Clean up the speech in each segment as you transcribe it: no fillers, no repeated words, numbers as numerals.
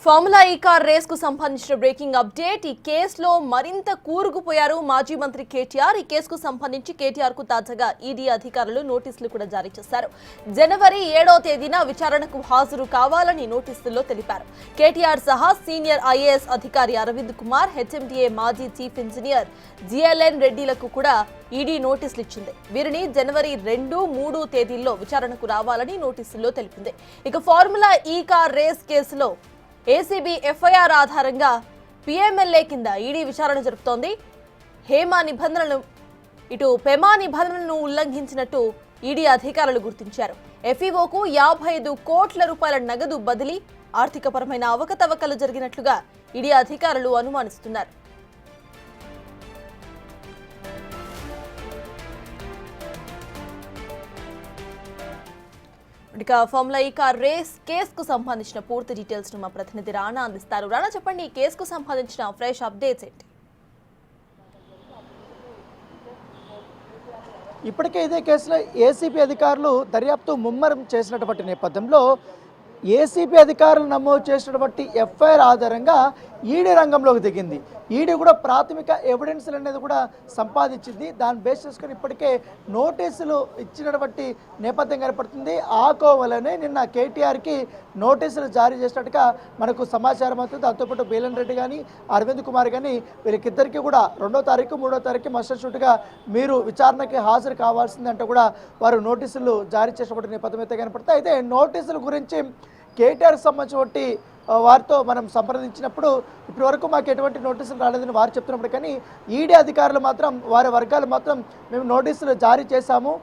Formula ఈ car race కు సంబంధించిన బ్రేకింగ్ అప్డేట్. ఈ కేసులో మరింత కూరుకుపోయారు మాజీ మంత్రి కేటీఆర్. ఈ కేసుకు సంబంధించి కేటీఆర్ కు తాజాగా ఈడీ అధికారులు నోటీసులు కూడా జారీ చేశారు. జనవరి 7వ తేదీన విచారణకు హాజరు కావాలని నోటీసుల్లో తెలిపారు. కేటీఆర్ సహా సీనియర్ ఐఏఎస్ అధికారి అరవింద్ కుమార్, హెచ్ఎండిఏ మాజీ చీఫ్ ఇంజనీర్ జిఎల్ఎన్ రెడ్డిలకు కూడా ఈడీ నోటీసులు ఇచ్చింది. వీరిని జనవరి 2, 3 తేదీల్లో విచారణకు రావాలని నోటీసుల్లో తెలిపింది. ఇక ఫార్ములా ఈ కార్ రేస్ కేసులో ఏసీబీ ఎఫ్ఐఆర్ ఆధారంగా పీఎంఎల్ఏ కింద ఈడీ విచారణ జరుపుతోంది. పెమా నిబంధనలను ఉల్లంఘించినట్టు ఈడీ అధికారులు గుర్తించారు. ఎఫ్ఈఓకు 55 కోట్ల రూపాయల నగదు బదిలీ, ఆర్థికపరమైన అవకతవకలు జరిగినట్లుగా ఈడీ అధికారులు అనుమానిస్తున్నారు. ఇక ఫార్ములా ఈ కార్ రేస్ కేసుకు సంబంధించిన పూర్తి డీటెయిల్స్ మా ప్రతినిధి రాణా అందిస్తారు. రాణా, చెప్పండి, ఈ కేసుకు సంబంధించిన ఫ్రెష్ అప్డేట్స్ ఏంటి? ఇప్పటికే ఇదే కేసులో ఏసీబీ అధికారులు దర్యాప్తు ముమ్మరం చేసినటువంటి నేపథ్యంలో ఏసీబీ అధికారులు నమోదు చేసినటువంటి ఎఫ్ఐఆర్ ఆధారంగా ఈడీ రంగంలోకి దిగింది. ఈడీ కూడా ప్రాథమిక ఎవిడెన్స్లు అనేది కూడా సంపాదించింది. దాన్ని బేస్ చేసుకుని ఇప్పటికే నోటీసులు ఇచ్చినటువంటి నేపథ్యం కనపడుతుంది. ఆ కోవలనే నిన్న కేటీఆర్కి నోటీసులు జారీ చేసినట్టుగా మనకు సమాచారం అవుతుంది. దాంతోపాటు బీలన్ రెడ్డి కానీ అరవింద్ కుమార్ కానీ వీళ్ళకిద్దరికీ కూడా 2వ తారీఖు 3వ తారీఖు మస్టర్ షూట్గా మీరు విచారణకి హాజరు కావాల్సిందంటూ కూడా వారు నోటీసులు జారీ చేసినటువంటి నేపథ్యం అయితే కనపడుతుంది. అయితే నోటీసుల గురించి కేటీఆర్కి సంబంధించినటువంటి వారితో మనం సంప్రదించినప్పుడు ఇప్పటి వరకు మాకు ఎటువంటి నోటీసులు రాలేదని వారు చెప్తున్నప్పుడు, కానీ ఈడీ అధికారులు మాత్రం వారి వర్గాలు మాత్రం మేము నోటీసులు జారీ చేశాము,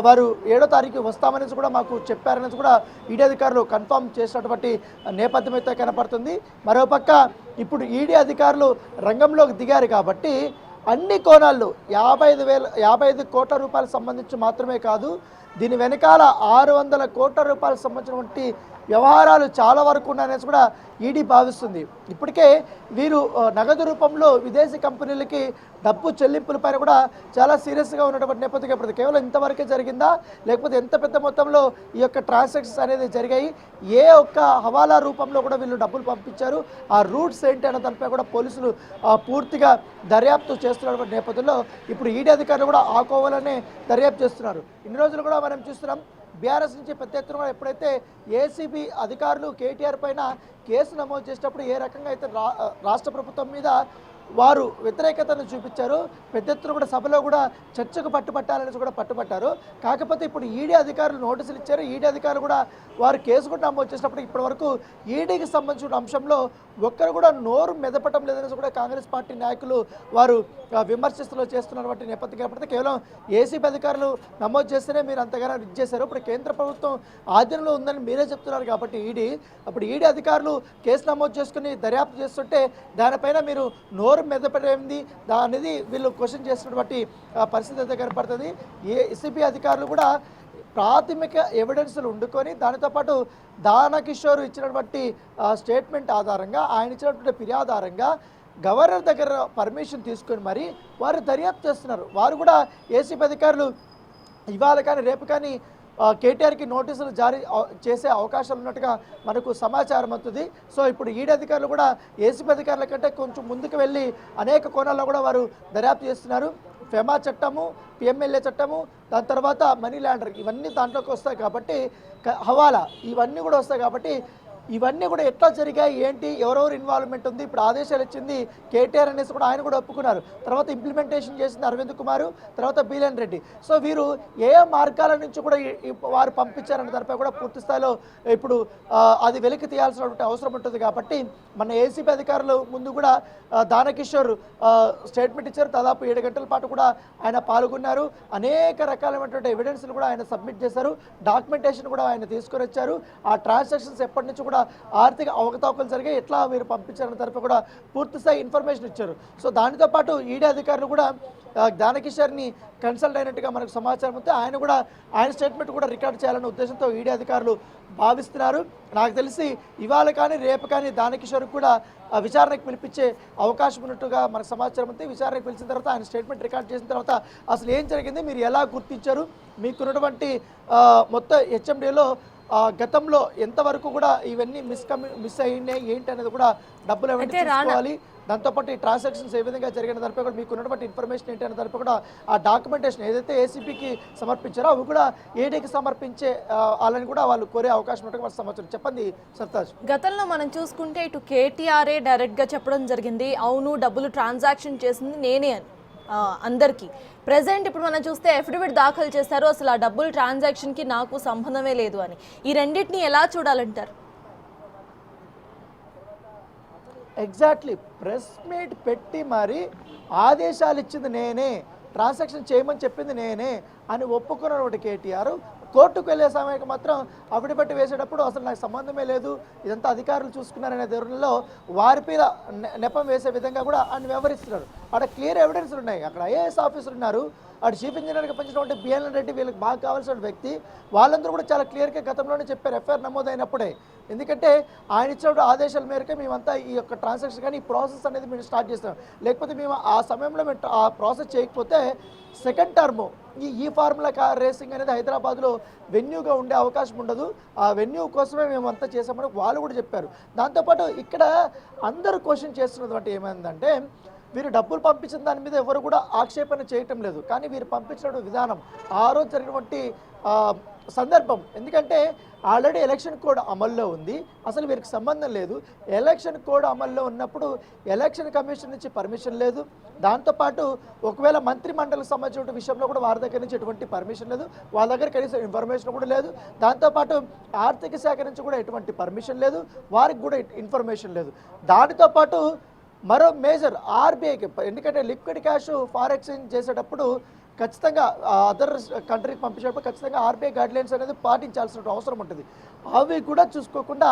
వారు 7వ తారీఖు వస్తామనేసి కూడా మాకు చెప్పారనేసి కూడా ఈడీ అధికారులు కన్ఫర్మ్ చేసినటువంటి నేపథ్యం అయితే కనపడుతుంది. మరోపక్క ఇప్పుడు ఈడీ అధికారులు రంగంలోకి దిగారు కాబట్టి అన్ని కోణాల్లో 55 కోట్ల రూపాయలకు సంబంధించి మాత్రమే కాదు, దీని వెనకాల 600 కోట్ల రూపాయలకు సంబంధించినటువంటి వ్యవహారాలు చాలా వరకు ఉన్నాయనేసి కూడా ఈడీ భావిస్తుంది. ఇప్పటికే వీరు నగదు రూపంలో విదేశీ కంపెనీలకి డబ్బు చెల్లింపులపైన కూడా చాలా సీరియస్గా ఉన్నటువంటి నేపథ్యం ఇప్పుడు కేవలం ఇంతవరకే జరిగిందా, లేకపోతే ఎంత పెద్ద మొత్తంలో ఈ యొక్క ట్రాన్సాక్షన్స్ అనేది జరిగాయి, ఏ ఒక్క హవాలా రూపంలో కూడా వీళ్ళు డబ్బులు పంపించారు, ఆ రూట్స్ ఏంటి అన్న దానిపై కూడా పోలీసులు పూర్తిగా దర్యాప్తు చేస్తున్నటువంటి నేపథ్యంలో ఇప్పుడు ఈడీ అధికారులు కూడా ఆ కోవలనే దర్యాప్తు చేస్తున్నారు. ఇన్ని రోజులు కూడా మనం చూస్తున్నాం బీఆర్ఎస్ నుంచి పెద్ద ఎత్తున ఎప్పుడైతే ఏసీబీ అధికారులు కేటీఆర్ పైన కేసు నమోదు చేసేటప్పుడు ఏ రకంగా అయితే రాష్ట్ర ప్రభుత్వం మీద వారు వ్యతిరేకతను చూపించారు, పెద్ద ఎత్తున కూడా సభలో కూడా చర్చకు పట్టుబట్టాలనేసి కూడా పట్టుబట్టారు. కాకపోతే ఇప్పుడు ఈడీ అధికారులు నోటీసులు ఇచ్చారు. ఈడీ అధికారులు కూడా వారు కేసు కూడా నమోదు చేసినప్పుడు ఇప్పటి వరకు ఈడీకి సంబంధించిన అంశంలో ఒక్కరు కూడా నోరు మెదపటం లేదనేసి కూడా కాంగ్రెస్ పార్టీ నాయకులు వారు విమర్శిస్తులు చేస్తున్నటువంటి నేపథ్యం కాబట్టి కేవలం ఏసీబీ అధికారులు నమోదు చేస్తేనే మీరు అంతగానో ఇచ్చేశారు, ఇప్పుడు కేంద్ర ప్రభుత్వం ఆధీనంలో ఉందని మీరే చెప్తున్నారు కాబట్టి ఈడీ అధికారులు కేసు నమోదు చేసుకుని దర్యాప్తు చేస్తుంటే దానిపైన మీరు నోరు మెదపడేది అనేది వీళ్ళు క్వశ్చన్ చేస్తున్నటువంటి పరిస్థితి అయితే కనపడుతుంది. ఏసీబీ అధికారులు కూడా ప్రాథమిక ఎవిడెన్స్లు ఉండుకొని దానితో పాటు దానకిషోర్ ఇచ్చినటువంటి స్టేట్మెంట్ ఆధారంగా, ఆయన ఇచ్చినటువంటి ఫిర్యాదు ఆధారంగా గవర్నర్ దగ్గర పర్మిషన్ తీసుకొని మరి వారు దర్యాప్తు చేస్తున్నారు. వారు కూడా ఏసీబీ అధికారులు ఇవాళ కానీ రేపు కానీ కేటీఆర్కి నోటీసులు జారీ చేసే అవకాశాలు ఉన్నట్టుగా మనకు సమాచారం అవుతుంది. సో ఇప్పుడు ఈడీ అధికారులు కూడా ఏసీబీ అధికారుల కంటే కొంచెం ముందుకు వెళ్ళి అనేక కోణాల్లో కూడా వారు దర్యాప్తు చేస్తున్నారు. ఫెమా చట్టము, పిఎంఎల్ఏ చట్టము, దాని తర్వాత మనీ లాండరింగ్ ఇవన్నీ దాంట్లోకి వస్తాయి కాబట్టి, హవాలా ఇవన్నీ కూడా వస్తాయి కాబట్టి ఇవన్నీ కూడా ఎట్లా జరిగాయి ఏంటి, ఎవరెవరు ఇన్వాల్వ్మెంట్ ఉంది, ఇప్పుడు ఆదేశాలు ఇచ్చింది కేటీఆర్ అనేసి కూడా ఆయన కూడా ఒప్పుకున్నారు. తర్వాత ఇంప్లిమెంటేషన్ చేసింది అరవింద్ కుమారు, తర్వాత బీలన్ రెడ్డి. సో వీరు ఏ మార్గాల నుంచి కూడా వారు పంపించారనే దానిపై కూడా పూర్తి స్థాయిలో ఇప్పుడు అది వెలికి తీయాల్సినటువంటి అవసరం ఉంటుంది. కాబట్టి మన ఏసీబీ అధికారులు ముందు కూడా దానకిషోర్ స్టేట్మెంట్ ఇచ్చారు. దాదాపు 7 గంటల పాటు కూడా ఆయన పాల్గొన్నారు. అనేక రకాలైనటువంటి ఎవిడెన్స్లు కూడా ఆయన సబ్మిట్ చేశారు, డాక్యుమెంటేషన్ కూడా ఆయన తీసుకొని వచ్చారు. ఆ ట్రాన్సాక్షన్స్ ఎప్పటి నుంచి కూడా ఆర్థిక అవకతవకలు జరిగాయి, ఎట్లా మీరు పంపించారన్న తరఫు కూడా పూర్తిస్థాయి ఇన్ఫర్మేషన్ ఇచ్చారు. సో దానితో పాటు ఈడీ అధికారులు కూడా దానకిషోర్ని కన్సల్ట్ అయినట్టుగా మనకు సమాచారం ఉంది. ఆయన స్టేట్మెంట్ కూడా రికార్డ్ చేయాలనే ఉద్దేశంతో ఈడీ అధికారులు భావిస్తున్నారు. నాకు తెలిసి ఇవాళ కానీ రేపు కానీ దానకిషోర్ కూడా విచారణకు పిలిపించే అవకాశం ఉన్నట్టుగా మనకు సమాచారం ఉంది. విచారణకు పిలిచిన తర్వాత ఆయన స్టేట్మెంట్ రికార్డ్ చేసిన తర్వాత అసలు ఏం జరిగింది, మీరు ఎలా గుర్తించారు, మీకున్నటువంటి మొత్తం హెచ్ఎండిలో గతంలో ఎంతవరకు కూడా ఇవన్నీ మిస్ అయినాయి ఏంటి అనేది కూడా డబ్బులు ఎవరైనా తీసుకోవాలి, దాంతోపాటు ఈ ట్రాన్సాక్షన్స్ ఏ విధంగా జరిగిన దానిపై కూడా మీకు ఉన్నటువంటి ఇన్ఫర్మేషన్ ఏంటి అనే దానిపై కూడా ఆ డాక్యుమెంటేషన్ ఏదైతే ఏసీబీకి సమర్పించారో అవి కూడా ఏడీకి సమర్పించే వాళ్ళని కూడా వాళ్ళు కోరే అవకాశం ఉన్నట్టుగా సమాచారం. చెప్పండి సర్తాజ్. గతంలో మనం చూసుకుంటే ఇటు కేటీఆర్ఏ డైరెక్ట్గా చెప్పడం జరిగింది, అవును డబ్బులు ట్రాన్సాక్షన్ చేసింది నేనే అని అందరికీ. ప్రెసెంట్ ఇప్పుడు మనం చూస్తే అఫిడవిట్ దాఖలు చేశారు, అసలు ఆ డబ్బులు ట్రాన్సాక్షన్కి నాకు సంబంధమే లేదు అని. ఈ రెండింటిని ఎలా చూడాలంటారు? ఎగ్జాక్ట్లీ, ప్రెస్ మీట్ పెట్టి మరి ఆదేశాలు ఇచ్చింది నేనే, ట్రాన్సాక్షన్ చేయమని చెప్పింది నేనే అని ఒప్పుకున్నటువంటి కేటీఆర్ కోర్టుకు వెళ్ళే సమయానికి మాత్రం అఫిడవిట్ వేసేటప్పుడు అసలు నాకు సంబంధమే లేదు, ఇదంతా అధికారులు చూసుకున్నారనే ధోరణిలో వారి మీద నెపం వేసే విధంగా కూడా ఆయన వ్యవహరిస్తున్నారు. అక్కడ క్లియర్ ఎవిడెన్స్ ఉన్నాయి, అక్కడ ఐఏఎస్ ఆఫీసర్ ఉన్నారు, అటు చీఫ్ ఇంజనీర్గా పనిచేసినటువంటి బిఎన్ రెడ్డి వీళ్ళకి బాగా కావాల్సిన వ్యక్తి, వాళ్ళందరూ కూడా చాలా క్లియర్గా గతంలోనే చెప్పారు ఎఫ్ఐఆర్ నమోదైనప్పుడే. ఎందుకంటే ఆయన ఇచ్చిన ఆదేశాల మేరకే మేమంతా ఈ యొక్క ట్రాన్సాక్షన్ కానీ ఈ ప్రాసెస్ అనేది మేము స్టార్ట్ చేస్తాం, లేకపోతే మేము ఆ సమయంలో మేము ఆ ప్రాసెస్ చేయకపోతే సెకండ్ టర్మ్ ఈ ఫార్ములా కార్ రేసింగ్ అనేది హైదరాబాద్లో వెన్యూగా ఉండే అవకాశం ఉండదు, ఆ వెన్యూ కోసమే మేము అంతా చేసామని వాళ్ళు కూడా చెప్పారు. దాంతోపాటు ఇక్కడ అందరూ క్వశ్చన్ చేస్తున్నటువంటి ఏమైందంటే వీరు డబ్బులు పంపించిన దాని మీద ఎవరు కూడా ఆక్షేపణ చేయటం లేదు, కానీ వీరు పంపించిన విధానం ఆ రోజు జరిగినటువంటి సందర్భం, ఎందుకంటే ఆల్రెడీ ఎలక్షన్ కోడ్ అమల్లో ఉంది, అసలు వీరికి సంబంధం లేదు. ఎలక్షన్ కోడ్ అమల్లో ఉన్నప్పుడు ఎలక్షన్ కమిషన్ నుంచి పర్మిషన్ లేదు, దాంతోపాటు ఒకవేళ మంత్రి మండలికి సంబంధించిన విషయంలో కూడా వారి దగ్గర నుంచి ఎటువంటి పర్మిషన్ లేదు, వాళ్ళ దగ్గర కనీసం ఇన్ఫర్మేషన్ కూడా లేదు, దాంతోపాటు ఆర్థిక శాఖ నుంచి కూడా ఎటువంటి పర్మిషన్ లేదు, వారికి కూడా ఇన్ఫర్మేషన్ లేదు. దానితో పాటు మరో మేజర్ ఆర్బీఐకి, ఎందుకంటే లిక్విడ్ క్యాష్ ఫార్ ఎక్స్చేంజ్ చేసేటప్పుడు ఖచ్చితంగా అదర్ కంట్రీకి పంపించేటప్పుడు ఖచ్చితంగా ఆర్బీఐ గైడ్లైన్స్ అనేది పాటించాల్సిన అవసరం ఉంటుంది. అవి కూడా చూసుకోకుండా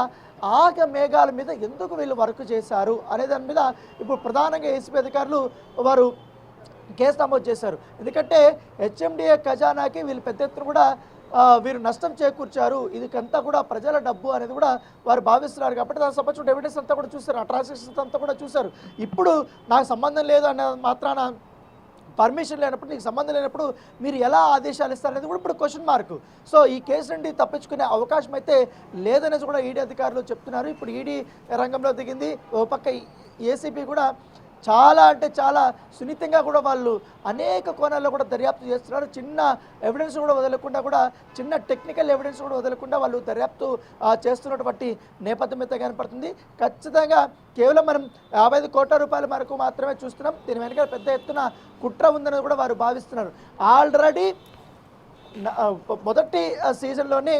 ఆగ మేఘాల మీద ఎందుకు వీళ్ళు వర్క్ చేశారు అనే దాని మీద ఇప్పుడు ప్రధానంగా ఏసీబీ అధికారులు వారు కేసు నమోదు చేశారు. ఎందుకంటే హెచ్ఎండిఏ ఖజానాకి వీళ్ళు పెద్ద ఎత్తున కూడా వీరు నష్టం చేకూర్చారు, ఇదికంతా కూడా ప్రజల డబ్బు అనేది కూడా వారు భావిస్తున్నారు. కాబట్టి దానికి సంబంధించిన ఎవిడెన్స్ అంతా కూడా చూశారు, ఆ ట్రాన్సాక్షన్స్ అంతా కూడా చూశారు. ఇప్పుడు నాకు సంబంధం లేదు అనే మాత్రాన పర్మిషన్ లేనప్పుడు, నీకు సంబంధం లేనప్పుడు మీరు ఎలా ఆదేశాలు ఇస్తారనేది కూడా ఇప్పుడు క్వశ్చన్ మార్క్. సో ఈ కేసు నుండి తప్పించుకునే అవకాశం అయితే లేదనేది కూడా ఈడీ అధికారులు చెప్తున్నారు. ఇప్పుడు ఈడీ రంగంలో దిగింది, ఓ పక్క ఏసీబీ కూడా చాలా అంటే చాలా సున్నితంగా కూడా వాళ్ళు అనేక కోణాల్లో కూడా దర్యాప్తు చేస్తున్నారు. చిన్న ఎవిడెన్స్ కూడా వదలకుండా, కూడా చిన్న టెక్నికల్ ఎవిడెన్స్ కూడా వదలకుండా వాళ్ళు దర్యాప్తు చేస్తున్నటువంటి నేపథ్యం అయితే కనపడుతుంది. ఖచ్చితంగా కేవలం మనం 55 కోట్ల రూపాయల వరకు మాత్రమే చూస్తున్నాం, దీని వెనక పెద్ద ఎత్తున కుట్ర ఉందనేది కూడా వారు భావిస్తున్నారు. ఆల్రెడీ మొదటి సీజన్లోనే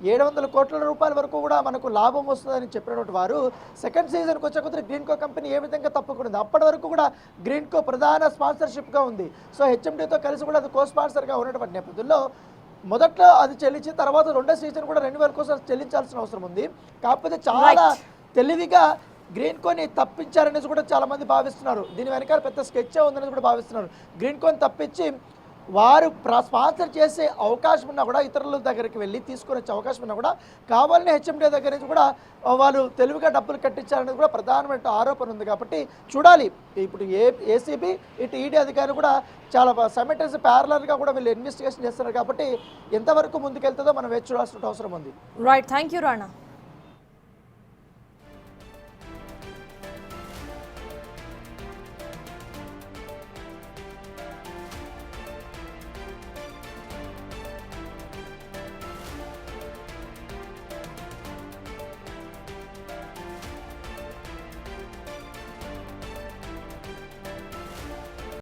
700 కోట్ల రూపాయల వరకు కూడా మనకు లాభం వస్తుందని చెప్పినటువంటి వారు సెకండ్ సీజన్కి వచ్చే కొద్ది గ్రీన్కో కంపెనీ ఏ విధంగా తప్పకూడదు, అప్పటి వరకు కూడా గ్రీన్కో ప్రధాన స్పాన్సర్షిప్గా ఉంది. సో హెచ్ఎండితో కలిసి కూడా అది కో స్పాన్సర్గా ఉన్నటువంటి నేపథ్యంలో మొదట్లో అది చెల్లించి తర్వాత రెండో సీజన్ కూడా 2000 కోసం చెల్లించాల్సిన అవసరం ఉంది. కాకపోతే చాలా తెలివిగా గ్రీన్కోని తప్పించారనేది కూడా చాలామంది భావిస్తున్నారు. దీని వెనకాల పెద్ద స్కెచ్ ఉందనేది కూడా భావిస్తున్నారు. గ్రీన్కోని తప్పించి వారు స్పాన్సర్ చేసే అవకాశం ఉన్నా కూడా, ఇతరుల దగ్గరికి వెళ్ళి తీసుకొని వచ్చే అవకాశం ఉన్నా కూడా కావాలని హెచ్ఎండి దగ్గర నుంచి కూడా వాళ్ళు తెలివిగా డబ్బులు కట్టించారనేది కూడా ప్రధానమైన ఆరోపణ ఉంది. కాబట్టి చూడాలి, ఇప్పుడు ఏసీబీ ఇటు ఈడీ అధికారులు కూడా చాలా సైమల్టేనియస్ ప్యారలల్గా కూడా వీళ్ళు ఇన్వెస్టిగేషన్ చేస్తున్నారు. కాబట్టి ఎంతవరకు ముందుకెళ్తుందో మనం వేచి చూడాల్సిన అవసరం ఉంది. Right, thank you Rana.